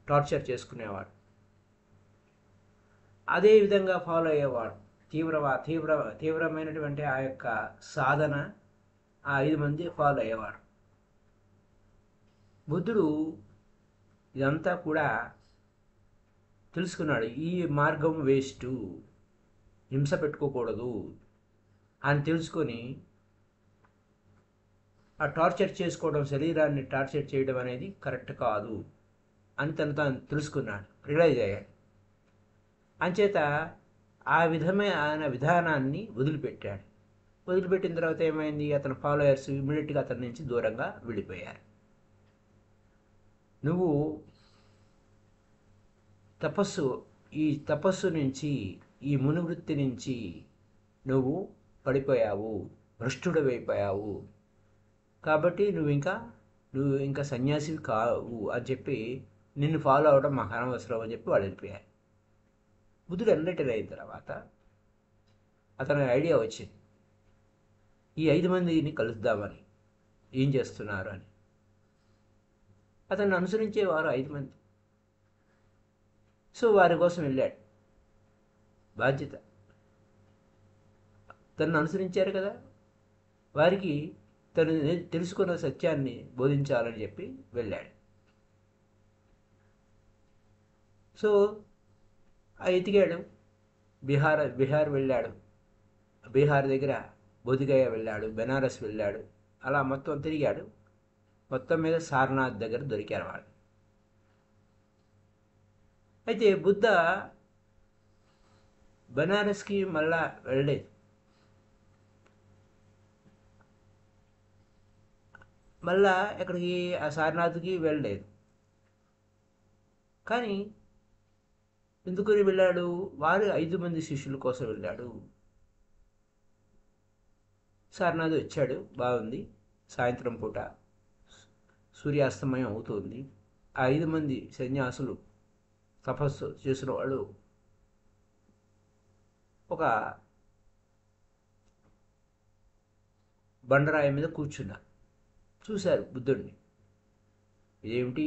Torture చేసుకునేవాడు. అదే విధంగా ఫాలో అయ్యేవాడు. తీవ్రమైనటువంటి ఆ యొక్క సాధన ఆ 5 మంది ఫాలో అయ్యేవాడు. బుద్ధుడు ఇదంతా కూడా తెలుసుకున్నాడు. ఈ మార్గం వేస్ట్, హింస పెట్టుకోకూడదు అని తెలుసుకొని ఆ టార్చర్ చేసుకోవడం, శరీరాన్ని టార్చర్ చేయడం అనేది కరెక్ట్ కాదు అని తాను తెలుసుకున్నాడు, రియలైజ్ అయ్యాడు. అంచేత ఆ విధమైన విధానాన్ని వదిలిపెట్టాడు. వదిలిపెట్టిన తర్వాత ఏమైంది, అతని ఫాలోయర్స్ ఇమ్మీడియట్గా అతని నుంచి దూరంగా వెళ్ళిపోయారు. నువ్వు ఈ తపస్సు నుంచి, ఈ మునివృత్తి నుంచి నువ్వు పడిపోయావు, భ్రష్టుడవైపోయావు, కాబట్టి నువ్వు ఇంకా సన్యాసివి కావు అని చెప్పి నిన్ను ఫాలో అవడం మాకు అనవసరం అని చెప్పి వాళ్ళు వెళ్ళిపోయారు. బుద్ధుడు ఎన్లైటెన్ అయిన తర్వాత అతనికి ఐడియా వచ్చింది, ఈ 5 మందిని కలుద్దామని, ఏం చేస్తున్నారు అని. అతన్ని అనుసరించేవారు 5 మంది. సో వారి కోసం వెళ్ళాడు. బాధ్యత, తనను అనుసరించారు కదా, వారికి తను తెలుసుకున్న సత్యాన్ని బోధించాలని చెప్పి వెళ్ళాడు. సో ఎతికాడు. బీహార్ వెళ్ళాడు. బీహార్ దగ్గర బోధిగయ వెళ్ళాడు, బెనారస్ వెళ్ళాడు, అలా మొత్తం తిరిగాడు. మొత్తం మీద సారనాథ్ దగ్గర దొరికారు వాళ్ళు. అయితే బుద్ధ బెనారస్కి మళ్ళా వెళ్ళలేదు. మళ్ళా ఎక్కడికి, ఆ సారనాథ్కి వెళ్ళలేదు. కానీ ఎందుకని వెళ్ళాడు, వారు 5 మంది శిష్యుల కోసం వెళ్ళాడు. సారనాథ్ వచ్చాడు, బాగుంది, సాయంత్రం పూట సూర్యాస్తమయం అవుతుంది. ఆ 5 మంది సన్యాసులు, తపస్సు చేసిన వాళ్ళు ఒక బండరాయి మీద కూర్చున్నారు. చూశారు బుద్ధుడిని, ఇదేమిటి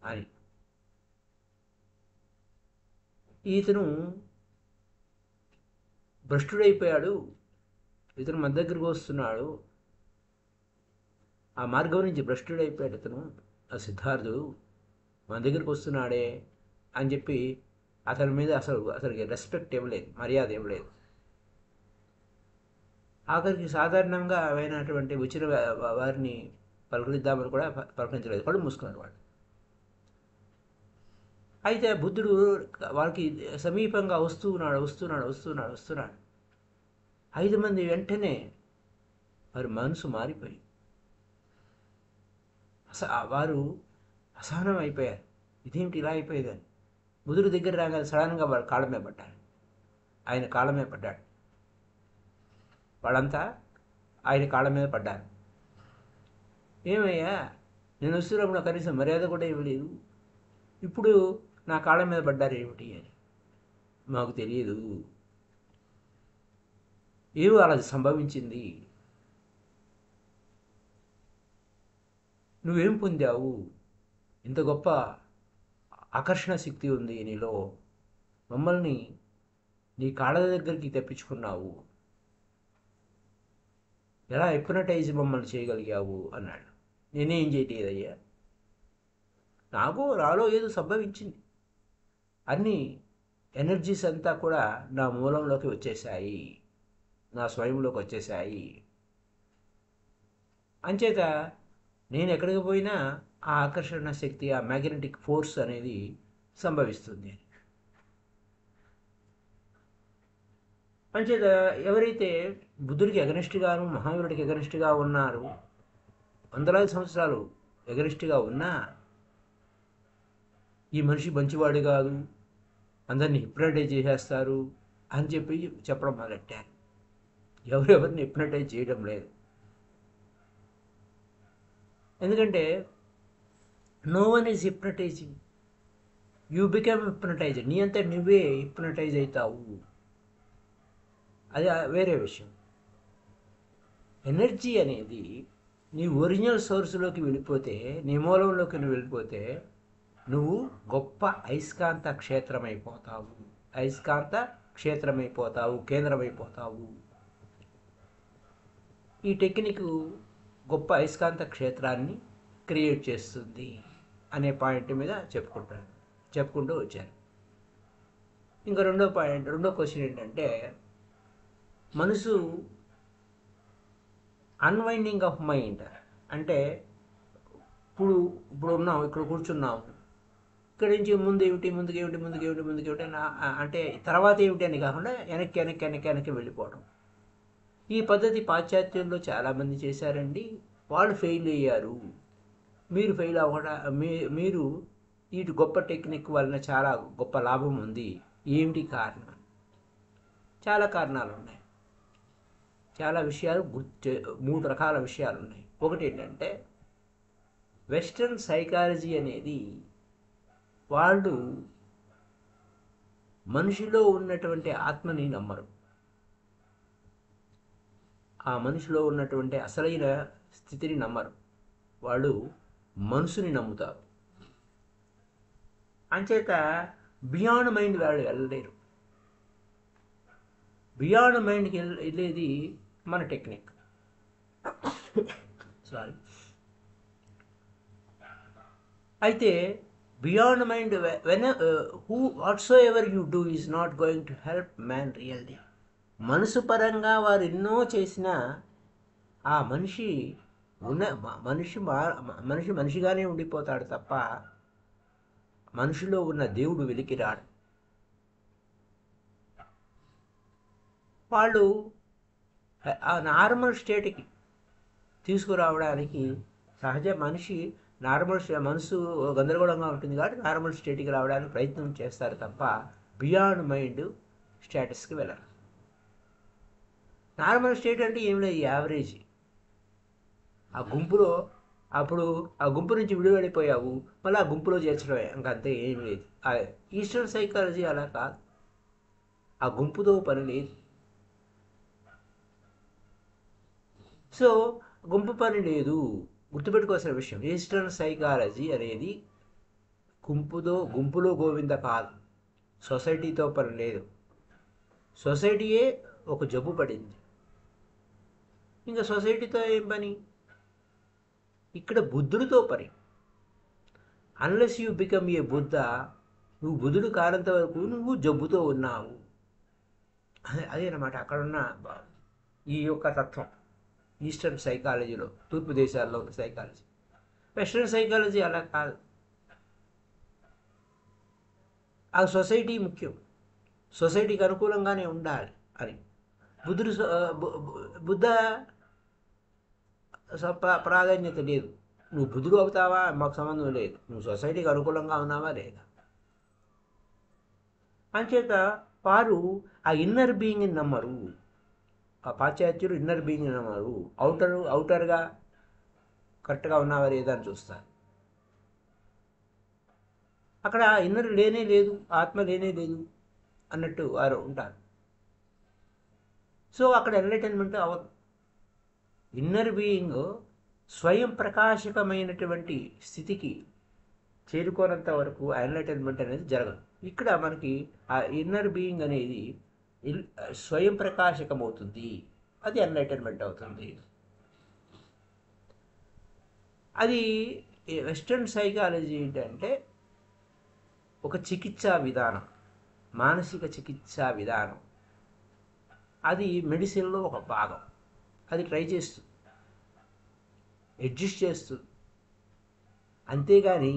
అని. ఇతను భ్రష్టుడైపోయాడు, ఇతను మన దగ్గరికి వస్తున్నాడు, ఆ మార్గం నుంచి భ్రష్టుడైపోయాడు ఇతను, ఆ సిద్ధార్థుడు మన దగ్గరికి వస్తున్నాడే అని చెప్పి అతని మీద అసలుకి రెస్పెక్ట్ ఇవ్వలేదు, మర్యాద ఇవ్వలేదు. ఆఖరికి సాధారణంగా అయినటువంటి వచ్చిన వారిని పలకరిద్దామని కూడా పలకరించలేదు, కళ్ళు మూసుకున్నారు వాళ్ళు. అయితే బుద్ధుడు వాళ్ళకి సమీపంగా వస్తున్నాడు. 5 మంది వెంటనే వారి మనసు మారిపోయి వారు అసహనం అయిపోయారు. ఇదేమిటి ఇలా అయిపోయేదని. బుద్ధుడి దగ్గర రాగానే సడన్గా వాడు కాళ్ళ మీద పడ్డారు. ఆయన కాళ్ళ మీద పడ్డాడు. వాళ్ళంతా ఆయన కాళ్ళ మీద పడ్డారు. ఏమయ్యా, నేను వస్తున్నప్పుడు కనీసం మర్యాద కూడా ఇవ్వలేదు, ఇప్పుడు నా కాళ్ళ మీద పడ్డారు ఏమిటి అని. మాకు తెలియదు, ఏమో అలా సంభవించింది, నువ్వేం పొందావు, ఇంత గొప్ప ఆకర్షణ శక్తి ఉంది నీలో, మమ్మల్ని నీ కాళ్ళ దగ్గరికి తెప్పించుకున్నావు, ఎలా హిప్నటైజ్ మమ్మల్ని చేయగలిగావు అన్నాడు. నేనేం చేయలేదయ్యా, నాకు నాలో ఏదో సంభవించింది, అన్ని ఎనర్జీస్ అంతా కూడా నా మూలంలోకి వచ్చేసాయి, నా స్వయంలోకి వచ్చేసాయి. అంచేత నేను ఎక్కడికి పోయినా ఆ ఆకర్షణ శక్తి, ఆ మ్యాగ్నెటిక్ ఫోర్స్ అనేది సంభవిస్తుంది. అంచేత ఎవరైతే బుద్ధుడికి ఎగనిస్ట్గాను, మహావీరుడికి ఎగనిస్ట్గా ఉన్నారు, వందలాది సంవత్సరాలు ఎగనిస్ట్గా ఉన్నా, ఈ మనిషి మంచివాడు కాదు, అందరినీ హిప్నటైజ్ చేసేస్తారు అని చెప్పడం మొదలెట్టారు. ఎవరెవరిని హిప్నటైజ్ చేయడం లేదు. ఎందుకంటే no one is hypnotising, you become hypnotised. నీ అంతా నువ్వే హిప్నటైజ్ అవుతావు, అది వేరే విషయం. ఎనర్జీ అనేది నీ ఒరిజినల్ సోర్స్లోకి వెళ్ళిపోతే, నీ మూలంలోకి నువ్వు వెళ్ళిపోతే నువ్వు గొప్ప అయస్కాంత క్షేత్రమైపోతావు, అయస్కాంత క్షేత్రమైపోతావు, కేంద్రమైపోతావు. ఈ టెక్నిక్ గొప్ప అయస్కాంత క్షేత్రాన్ని క్రియేట్ చేస్తుంది అనే పాయింట్ మీద చెప్పుకుంటూ వచ్చాను. ఇంకా రెండో క్వశ్చన్ ఏంటంటే, మనసు అన్వైండింగ్ ఆఫ్ మైండ్ అంటే ఇప్పుడు ఉన్నాం, ఇక్కడ కూర్చున్నాము, ఇక్కడి నుంచి ముందుకేమిటి అంటే తర్వాత ఏమిటి అని కాకుండా వెనక్కి వెళ్ళిపోవడం. ఈ పద్ధతి పాశ్చాత్యంలో చాలామంది చేశారండి. వాళ్ళు ఫెయిల్ అయ్యారు. మీరు ఫెయిల్ అవ్వకుండా మీరు ఈ గొప్ప టెక్నిక్ వలన చాలా గొప్ప లాభం ఉంది. ఏమిటి కారణం? చాలా కారణాలు ఉన్నాయి. చాలా విషయాలు 3 రకాల విషయాలు ఉన్నాయి. ఒకటి ఏంటంటే, వెస్ట్రన్ సైకాలజీ అనేది వాళ్ళు మనిషిలో ఉన్నటువంటి ఆత్మని నమ్మరు. ఆ మనిషిలో ఉన్నటువంటి అసలైన స్థితిని నమ్మరు. వాళ్ళు మనసుని నమ్ముతారు. అంచేత బియాండ్ మైండ్ వాళ్ళు వెళ్ళలేరు. బియాండ్ మైండ్కి వెళ్ళేది మన టెక్నిక్. సారీ. అయితే beyond mind whatsoever you do is not going to help man really. మనసు పరంగా వారు ఎన్నో చేసినా ఆ మనిషి మనిషిగానే ఉండిపోతాడు తప్ప మనిషిలో ఉన్న దేవుడు వెలికి రాడు. వాళ్ళు ఆ నార్మల్ స్టేట్కి తీసుకురావడానికి మనసు గందరగోళంగా ఉంటుంది కాబట్టి నార్మల్ స్టేట్కి రావడానికి ప్రయత్నం చేస్తారు తప్ప బియాండ్ మైండ్ స్టేటస్కి వెళ్ళరు. నార్మల్ స్టేట్ అంటే ఏం లేదు, యావరేజ్. ఆ గుంపులో అప్పుడు ఆ గుంపు నుంచి విడుదలైపోయావు, మళ్ళీ ఆ గుంపులో చేర్చడమే, ఇంకంతే, ఏం లేదు. ఈస్టర్న్ సైకాలజీ అలా కాదు. ఆ గుంపుతో పని లేదు. సో గుంపు పని లేదు. గుర్తుపెట్టుకోవాల్సిన విషయం, ఈస్టర్న్ సైకాలజీ అనేది గుంపులో గోవింద కాదు. సొసైటీతో పని లేదు. సొసైటీయే ఒక జబ్బు పడింది. ఇంకా సొసైటీతో ఏం పని? ఇక్కడ బుద్ధుడితో పని. Unless you become a Buddha, నువ్వు బుద్ధుడు కానంత వరకు నువ్వు జబ్బుతో ఉన్నావు. అదేనమాట అక్కడున్న ఈ యొక్క తత్వం ఈస్టర్న్ సైకాలజీలో, తూర్పు దేశాల్లో ఉన్న సైకాలజీ. వెస్ట్రన్ సైకాలజీ అలా కాదు. ఆ సొసైటీ ముఖ్యం, సొసైటీకి అనుకూలంగానే ఉండాలి అని. బుద్ధ ప్రాధాన్యత లేదు. నువ్వు బుద్ధుడు అవుతావా మాకు సంబంధం లేదు, నువ్వు సొసైటీకి అనుకూలంగా ఉన్నావా లేదా. అంచేత వారు ఆ ఇన్నర్ బీయింగ్ని నమ్మరు. ఆ పాశ్చాత్యులు ఇన్నర్ బీయింగ్ని నమ్మరు. అవుటర్గా కరెక్ట్గా ఉన్నావా లేదా అని చూస్తారు. అక్కడ ఇన్నర్ లేనే లేదు, ఆత్మ లేనే లేదు అన్నట్టు వారు ఉంటారు. సో అక్కడ ఎన్లైటన్మెంట్ అవ్వదు. ఇన్నర్ బీయింగ్ స్వయం ప్రకాశకమైనటువంటి స్థితికి చేరుకోనంత వరకు ఎన్లైటన్మెంట్ అనేది జరగదు. ఇక్కడ మనకి ఆ ఇన్నర్ బీయింగ్ అనేది స్వయం ప్రకాశకమవుతుంది, అది ఎన్లైటన్మెంట్ అవుతుంది. అది వెస్ట్రన్ సైకాలజీ ఏంటంటే ఒక చికిత్సా విధానం, మానసిక చికిత్సా విధానం. అది మెడిసిన్లో ఒక భాగం. అది ట్రై చేస్తుంది, అడ్జస్ట్ చేస్తుంది, అంతేగాని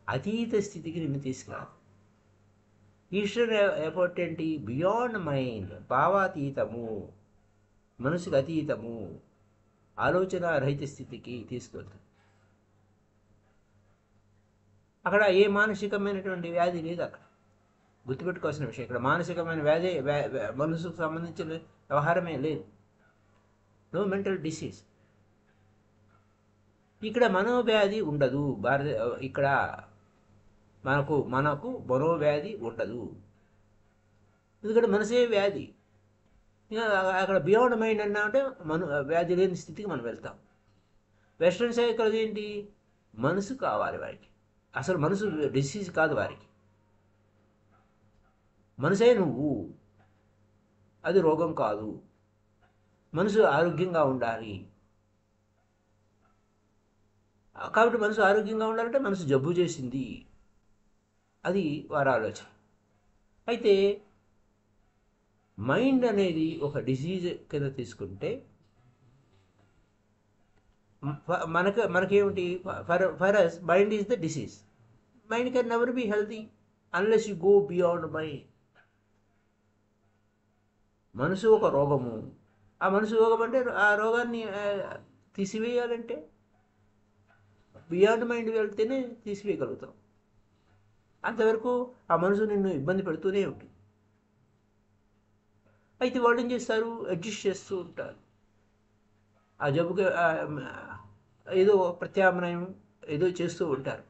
అతీత స్థితికి నిన్ను తీసుకురాదు. ఈస్టర్న్ ఎఫర్ట్ ఏంటి? బియాండ్ మైండ్, భావాతీతము, మనసుకు అతీతము, ఆలోచన రహిత స్థితికి తీసుకెళ్తుంది. అక్కడ ఏ మానసికమైనటువంటి వ్యాధి లేదు. అక్కడ గుర్తుపెట్టుకోవాల్సిన విషయం, ఇక్కడ మానసికమైన వ్యాధి మనసుకు సంబంధించిన వ్యవహారమే లేదు. No mental disease. ఇక్కడ మనోవ్యాధి ఉండదు. ఇక్కడ మనకు మనోవ్యాధి ఉండదు, ఎందుకంటే మనసే వ్యాధి. అక్కడ బియాండ్ మైండ్ అన్నా అంటే వ్యాధి లేని స్థితికి మనం వెళ్తాం. వెస్ట్రన్ సైకాలజీ ఏంటి? మనసు కావాలి వారికి, అసలు మనసు డిసీజ్ కాదు వారికి. మనసే నువ్వు, అది రోగం కాదు. మనసు ఆరోగ్యంగా ఉండాలి. కాబట్టి మనసు ఆరోగ్యంగా ఉండాలంటే మనసు జబ్బు చేసింది, అది వారి ఆలోచన. అయితే మైండ్ అనేది ఒక డిసీజ్ కింద తీసుకుంటే మనకేమిటి, for us mind is the disease. Mind can never be healthy unless you go beyond mind. మనసు ఒక రోగము. ఆ మనసు రోగం అంటే ఆ రోగాన్ని తీసివేయాలంటే బియాండ్ మైండ్ వెళ్తేనే తీసివేయగలుగుతాం. అంతవరకు ఆ మనసు నిన్ను ఇబ్బంది పెడుతూనే ఉంటుంది. అయితే వాళ్ళు ఏం చేస్తారు, అడ్జస్ట్ చేస్తూ ఉంటారు. ఆ జబ్బుకి ఏదో ప్రత్యామ్నాయం ఏదో చేస్తూ ఉంటారు.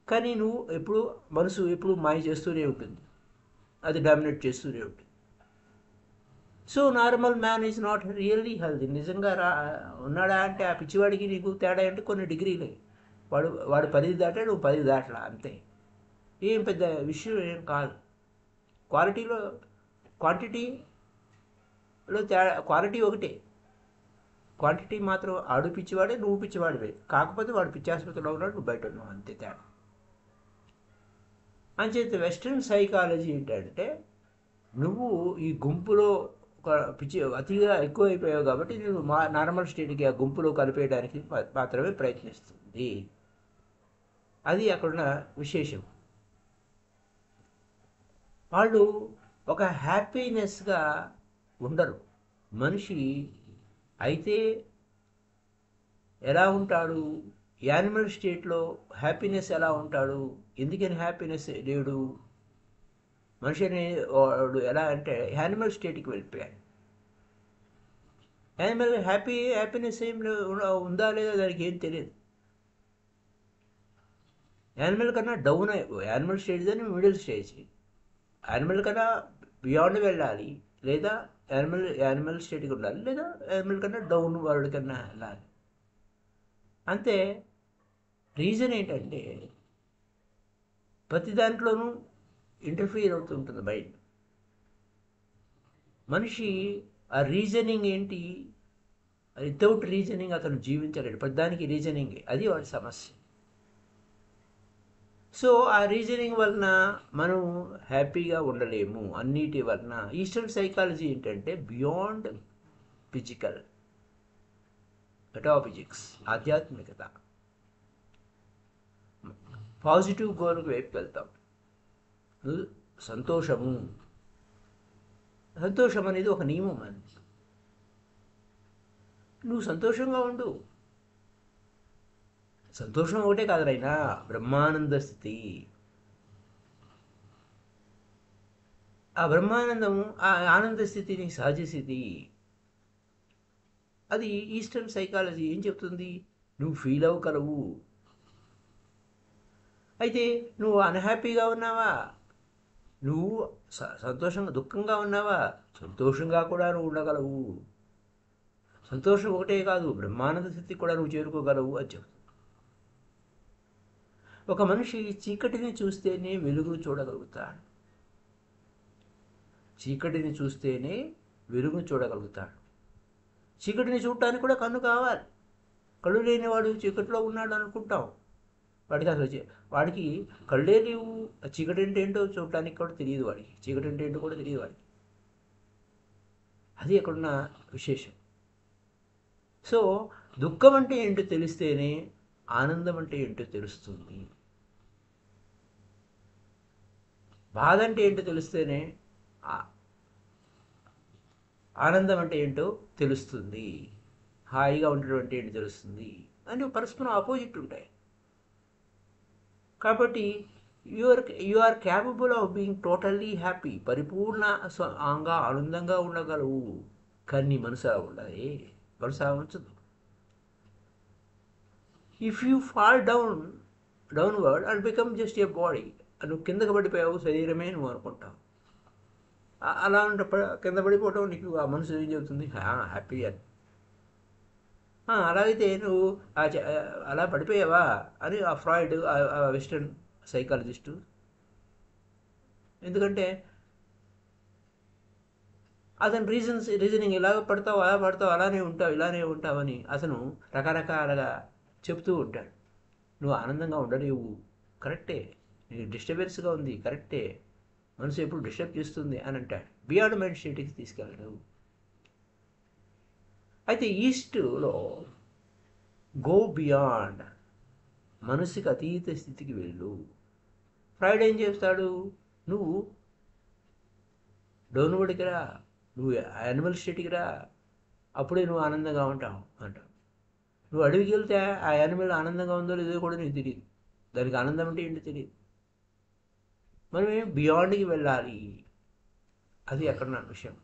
కానీ మనసు ఎప్పుడు మాయ చేస్తూనే ఉంటుంది, అది డామినేట్ చేస్తూనే ఉంటుంది. So normal man is not really healthy. నిజంగా ఉన్నాడా అంటే ఆ పిచ్చివాడికి నీకు తేడా అంటే కొన్ని డిగ్రీలే. వాడు 10 దాటే, నువ్వు 10 దాటలా, అంతే. ఏం పెద్ద విషయం ఏం కాదు. క్వాంటిటీలో తేడా, క్వాలిటీ ఒకటే. క్వాంటిటీ మాత్రం ఆడు పిచ్చివాడే, నువ్వు పిచ్చివాడివే. కాకపోతే వాడు పిచ్చి ఆసుపత్రిలో ఉన్నాడు, నువ్వు బయట ఉన్నావు, అంతే తేడా. అంచేత వెస్ట్రన్ సైకాలజీ ఏంటంటే, నువ్వు ఈ గుంపులో ఒక అతిగా ఎక్కువ అయిపోయావు కాబట్టి నువ్వు నార్మల్ స్టేట్కి ఆ గుంపులో కలిపేయడానికి మాత్రమే ప్రయత్నిస్తుంది. అది అక్కడున్న విశేషం. వాళ్ళు ఒక హ్యాపీనెస్గా ఉండరు. మనిషి అయితే ఎలా ఉంటాడు, యానిమల్ స్టేట్లో హ్యాపీనెస్ ఎలా ఉంటాడు, ఎందుకని హ్యాపీనెస్ లేడు? మనిషి అనేవాడు ఎలా అంటే యానిమల్ స్టేట్కి వెళ్ళిపోయాడు. యానిమల్ హ్యాపీనెస్ ఏం ఉందా లేదా దానికి ఏం తెలియదు. యానిమల్ కన్నా డౌన్ యానిమల్ స్టేజ్ అని మిడిల్ స్టేజ్. యానిమల్ కన్నా బియాండ్ వెళ్ళాలి, లేదా యానిమల్ స్టేట్కి ఉండాలి, లేదా యానిమల్ కన్నా డౌన్ వరల్డ్ కన్నా వెళ్ళాలి, అంతే. రీజన్ ఏంటంటే ప్రతి దాంట్లోనూ ఇంటర్ఫియర్ అవుతుంటుంది మైండ్. మనిషి ఆ రీజనింగ్ ఏంటి, వితౌట్ రీజనింగ్ అతను జీవించలేడు. ప్రతిదానికి రీజనింగ్, అది వాడి సమస్య. సో ఆ రీజనింగ్ వలన మనం హ్యాపీగా ఉండలేము. అన్నిటి వలన ఈస్టర్న్ సైకాలజీ ఏంటంటే బియాండ్ ఫిజికల్, మెటాఫిజిక్స్, ఆధ్యాత్మికత, పాజిటివ్ గోల్కి వైపు వెళ్తాం. సంతోషం అనేది ఒక నియమం. అని నువ్వు సంతోషంగా ఉండు. సంతోషం ఒకటే కాదురైనా బ్రహ్మానంద స్థితి. ఆ బ్రహ్మానందము, ఆ ఆనంద స్థితిని సహజ స్థితి. అది ఈస్టర్న్ సైకాలజీ ఏం చెప్తుంది, నువ్వు ఫీల్ అవ్వగలవు. అయితే నువ్వు అన్హ్యాపీగా ఉన్నావా, నువ్వు సంతోషంగా దుఃఖంగా ఉన్నావా, సంతోషంగా కూడా నువ్వు ఉండగలవు. సంతోషం ఒకటే కాదు, బ్రహ్మానంద స్థితికి కూడా నువ్వు చేరుకోగలవు అని చెప్తుంది. ఒక మనిషి చీకటిని చూస్తేనే వెలుగును చూడగలుగుతాడు. చీకటిని చూస్తేనే వెలుగును చూడగలుగుతాడు. చీకటిని చూడటానికి కూడా కన్ను కావాలి. కళ్ళు లేనివాడు చీకటిలో ఉన్నాడు అనుకుంటాం. వాడికి కళ్ళే లేవు. చీకటి అంటే ఏంటో చూడటానికి కూడా తెలియదు వాడికి. చీకటి అంటే ఏంటో కూడా తెలియదు వాడికి. అది అక్కడున్న విశేషం. సో దుఃఖం అంటే ఏంటో తెలిస్తేనే ఆనందం అంటే ఏంటో తెలుస్తుంది. బాధ అంటే ఏంటో తెలిస్తేనే ఆనందం అంటే ఏంటో తెలుస్తుంది. హాయిగా ఉండడం అంటే ఏంటో తెలుస్తుంది. అంటే పరస్పరం ఆపోజిట్ ఉంటాయి. కాబట్టి you are capable of being totally happy. పరిపూర్ణంగా ఆనందంగా ఉండగలవు. కానీ మనసు అలా ఉండదు. మనసు అలా ఉంచదు. If you fall downward and become just a body, నువ్వు కిందకు పడిపోయావు, శరీరమే నువ్వు అనుకుంటావు. అలా కింద పడిపోవటం నీకు ఆ మనసు ఏం చెబుతుంది, హ్యాపీ అని. అలాగైతే నువ్వు అలా పడిపోయావా అని ఆ ఫ్రాయిడ్, ఆ వెస్టర్న్ సైకాలజిస్టు. ఎందుకంటే అతని రీజనింగ్ ఇలాగ పడతావు, అలా పడతావు, అలానే ఉంటావు, ఇలానే ఉంటావని అతను రకరకాలుగా చెప్తూ ఉంటాడు. నువ్వు ఆనందంగా ఉండలేవు, కరెక్టే. నీకు డిస్టర్బెన్స్గా ఉంది, కరెక్టే. మనసు ఎప్పుడు డిస్టర్బ్ చేస్తుంది అని అంటాడు. బియాండ్ మైండ్ స్టేట్కి తీసుకెళ్ళడు. అయితే ఈస్ట్లో గో బియాండ్, మనసుకి అతీత స్థితికి వెళ్ళు. ఫ్రైడ్ ఏం చేస్తాడు, నువ్వు డౌన్వర్డ్కి రా, నువ్వు యానిమల్ స్టేట్కి రా, అప్పుడే నువ్వు ఆనందంగా ఉంటావు అంటావు. నువ్వు అడవికి వెళ్తే ఆ యానిమల్ ఆనందంగా ఉందో లేదో కూడా నీకు తెలియదు, దానికి ఆనందం అంటే ఏంటో తెలియదు. మనం ఏం బియాండ్కి వెళ్ళాలి, అది అక్కడ నా విషయం.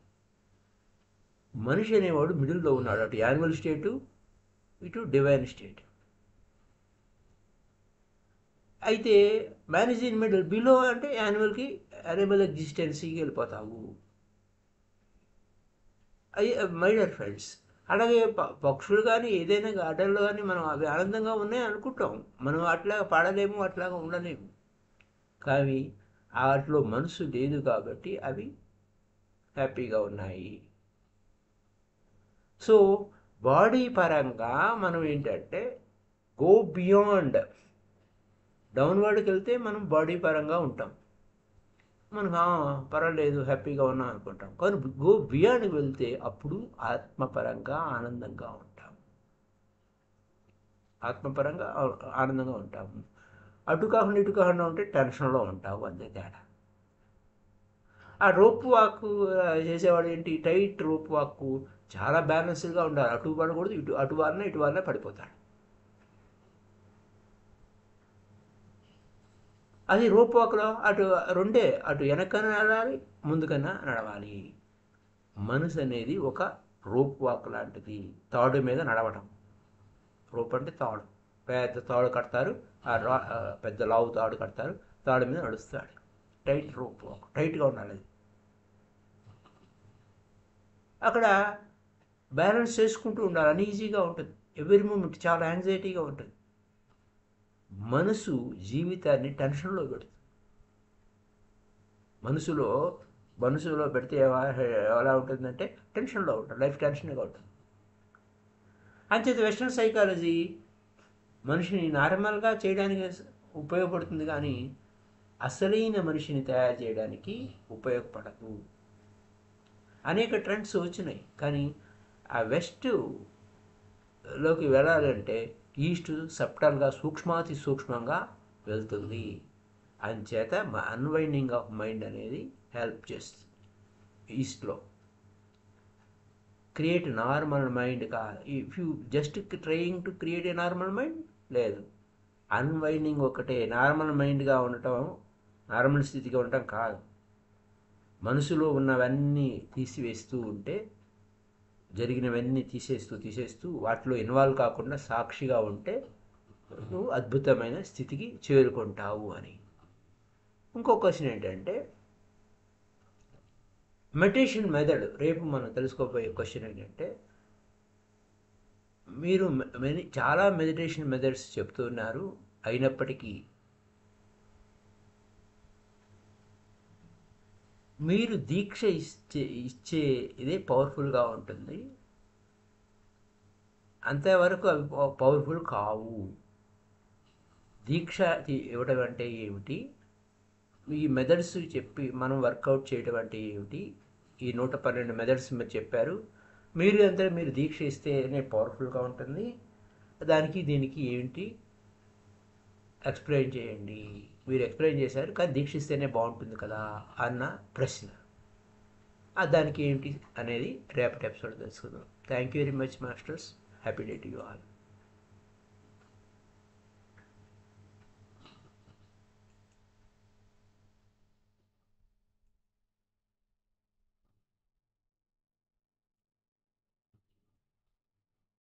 మనిషి అనేవాడు మిడిల్లో ఉన్నాడు, అటు యానిమల్ స్టేటు, ఇటు డివైన్ స్టేట్. అయితే మేనేజ్ ఇన్ మిడిల్, బిలో అంటే యానిమల్ ఎగ్జిస్టెన్సీకి వెళ్ళిపోతావు. అవి మై డియర్ ఫ్రెండ్స్. అలాగే పక్షులు కానీ ఏదైనా గార్డెన్లో కానీ మనం అవి ఆనందంగా ఉన్నాయి అనుకుంటాం. మనం అట్లా పాడలేము, అట్లాగా ఉండలేము. కానీ వాటిలో మనసు లేదు కాబట్టి అవి హ్యాపీగా ఉన్నాయి. సో బాడీ పరంగా మనం ఏంటంటే గో బియాండ్, డౌన్వర్డ్కి వెళ్తే మనం బాడీ పరంగా ఉంటాం, మనకు పర్వాలేదు హ్యాపీగా ఉన్నాం అనుకుంటాం. కానీ గో బియాండ్కి వెళ్తే అప్పుడు ఆత్మపరంగా ఆనందంగా ఉంటాం, ఆత్మపరంగా ఆనందంగా ఉంటాము. అటు కాకుండా ఇటు కాకుండా ఉంటే టెన్షన్లో ఉంటావు, అంతే తేడా. ఆ రోప్ వాక్ చేసేవాడు ఏంటి, టైట్ రోప్ వాక్ చాలా బ్యాలెన్స్డ్గా ఉండాలి. అటు పడకూడదు, అటు వారిన ఇటు వారిన పడిపోతాడు. అది రోప్ వాక్లో అటు రెండే, అటు వెనకన్నా నడవాలి, ముందుకన్నా నడవాలి. మనసు అనేది ఒక రోప్ వాక్ లాంటిది, తాడు మీద నడవటం. రోప్ అంటే తాడు, పెద్ద తాడు కడతారు, పెద్ద లావు తాడు కడతారు, తాడు మీద నడుస్తాడు. టైట్ రోప్ వాక్, టైట్గా ఉండాలి అది. అక్కడ బ్యాలెన్స్ చేసుకుంటూ ఉండాలి, అన్ఈజీగా ఉంటుంది, ఎవ్రీ మూమెంట్ చాలా యాంగ్జైటీగా ఉంటుంది. మనసు జీవితాన్ని టెన్షన్లో పెడుతుంది. మనసులో పెడితే ఎలా ఉంటుందంటే టెన్షన్లో ఉంటుంది, లైఫ్ టెన్షన్గా ఉంటుంది. అంచేత వెస్ట్రన్ సైకాలజీ మనిషిని నార్మల్గా చేయడానికి ఉపయోగపడుతుంది, కానీ అసలైన మనిషిని తయారు చేయడానికి ఉపయోగపడదు. అనేక ట్రెండ్స్ వచ్చినాయి, కానీ ఆ వెస్ట్లోకి వెళ్ళాలంటే ఈస్ట్ సబ్టల్గా సూక్ష్మాతి సూక్ష్మంగా వెళ్తుంది. అంచేత అన్వైండింగ్ ఆఫ్ మైండ్ అనేది హెల్ప్ చేస్తుంది. ఈస్ట్లో క్రియేట్ నార్మల్ మైండ్ కాదు. If you just trying to create a normal mind లేదు, అన్వైండింగ్ ఒకటే. నార్మల్ మైండ్గా ఉండటం, నార్మల్ స్థితిగా ఉండటం కాదు. మనసులో ఉన్నవన్నీ తీసివేస్తూ ఉంటే, జరిగినవన్నీ తీసేస్తూ వాటిలో ఇన్వాల్వ్ కాకుండా సాక్షిగా ఉంటే నువ్వు అద్భుతమైన స్థితికి చేరుకుంటావు అని. ఇంకో క్వశ్చన్ ఏంటంటే మెడిటేషన్ మెథడ్, రేపు మనం తెలుసుకోబోయే క్వశ్చన్ ఏంటంటే, మీరు చాలా మెడిటేషన్ మెథడ్స్ చెప్తున్నారు, అయినప్పటికీ మీరు దీక్ష ఇచ్చే ఇదే పవర్ఫుల్గా ఉంటుంది, అంతవరకు అవి పవర్ఫుల్ కావు. దీక్ష ఇవ్వడం అంటే ఏమిటి, ఈ మెథడ్స్ చెప్పి మనం వర్కౌట్ చేయడం అంటే ఏమిటి, ఈ 112 మెథడ్స్ మీరు చెప్పారు, మీరు దీక్ష ఇస్తేనే పవర్ఫుల్గా ఉంటుంది, దానికి దీనికి ఏంటి ఎక్స్ప్లెయిన్ చేయండి. మీరు ఎక్స్ప్లెయిన్ చేశారు, కానీ దీక్ష ఇస్తేనే బాగుంటుంది కదా అన్న ప్రశ్న, దానికి ఏంటి అనేది రేపటి ఎపిసోడ్ తెలుసుకుందాం. Thank you very much masters. Happy day to you all.